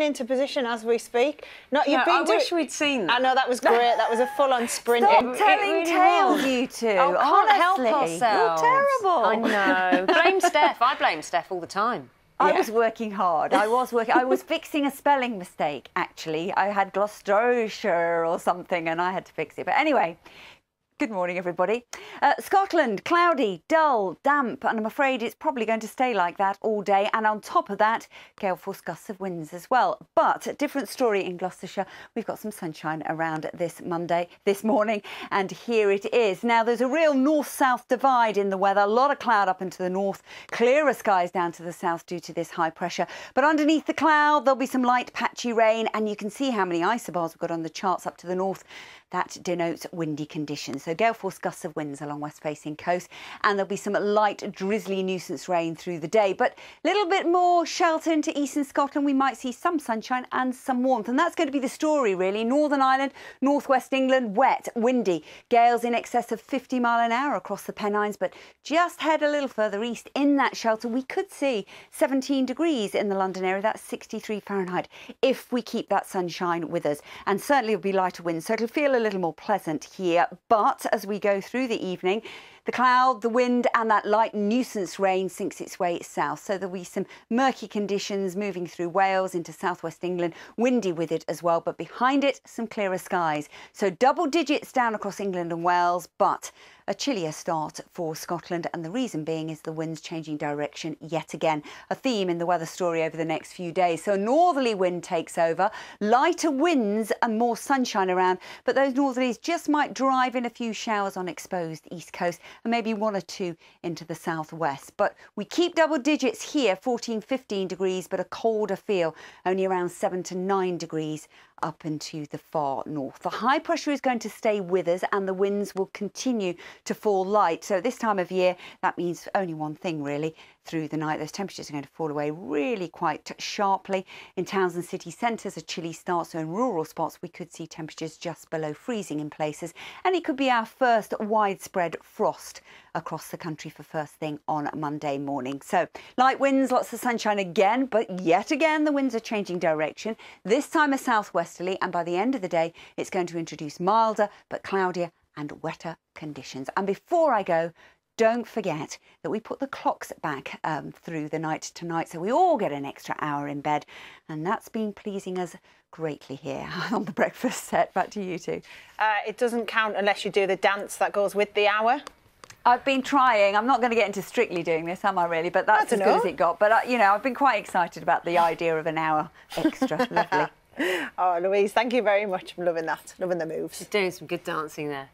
into position as we speak. I wish we'd seen that. I know, that was great. That was a full-on sprint. Stop telling tales, you two. Oh, can't help Honestly. ourselves. You're terrible. I know. Blame Steph. I blame Steph all the time. I was working hard. I was fixing a spelling mistake, actually. I had Gloucestershire or something and I had to fix it. But anyway, good morning, everybody. Scotland, cloudy, dull, damp, and I'm afraid it's probably going to stay like that all day. And on top of that, gale force gusts of winds as well. But a different story in Gloucestershire. We've got some sunshine around this morning, and here it is. Now, there's a real north-south divide in the weather. A lot of cloud up into the north, clearer skies down to the south due to this high pressure. But underneath the cloud, there'll be some light patchy rain, and you can see how many isobars we've got on the charts up to the north. That denotes windy conditions. So gale force gusts of winds along west-facing coast, and there'll be some light drizzly nuisance rain through the day. But a little bit more shelter into eastern Scotland. We might see some sunshine and some warmth, and that's going to be the story, really. Northern Ireland, northwest England, wet, windy. Gales in excess of 50 miles an hour across the Pennines, but just head a little further east in that shelter, we could see 17 degrees in the London area. That's 63 Fahrenheit if we keep that sunshine with us. And certainly it'll be lighter winds, so it'll feel a little more pleasant here. But as we go through the evening, the cloud, the wind and that light nuisance rain sinks its way south. So there'll be some murky conditions moving through Wales into southwest England, windy with it as well. But behind it, some clearer skies. So double digits down across England and Wales, but a chillier start for Scotland, and the reason being is the winds changing direction yet again. A theme in the weather story over the next few days. So a northerly wind takes over, lighter winds and more sunshine around, but those northerlies just might drive in a few showers on exposed east coast and maybe one or two into the southwest. But we keep double digits here, 14, 15 degrees, but a colder feel, only around 7 to 9 degrees up into the far north. The high pressure is going to stay with us and the winds will continue to fall light. So this time of year, that means only one thing really through the night. Those temperatures are going to fall away really quite sharply. In towns and city centres, a chilly start. So in rural spots, we could see temperatures just below freezing in places. And it could be our first widespread frost across the country for first thing on Monday morning. So light winds, lots of sunshine again, but yet again, the winds are changing direction. This time a southwesterly, and by the end of the day, it's going to introduce milder but cloudier and wetter conditions. And before I go, don't forget that we put the clocks back through the night tonight, so we all get an extra hour in bed, and that's been pleasing us greatly here on the breakfast set. Back to you two. It doesn't count unless you do the dance that goes with the hour. I've been trying. I'm not going to get into strictly doing this, am I really? But that's as good as it got. But, you know, I've been quite excited about the idea of an hour extra. Lovely. Oh, Louise, thank you very much. I'm loving that. Loving the moves. She's doing some good dancing there.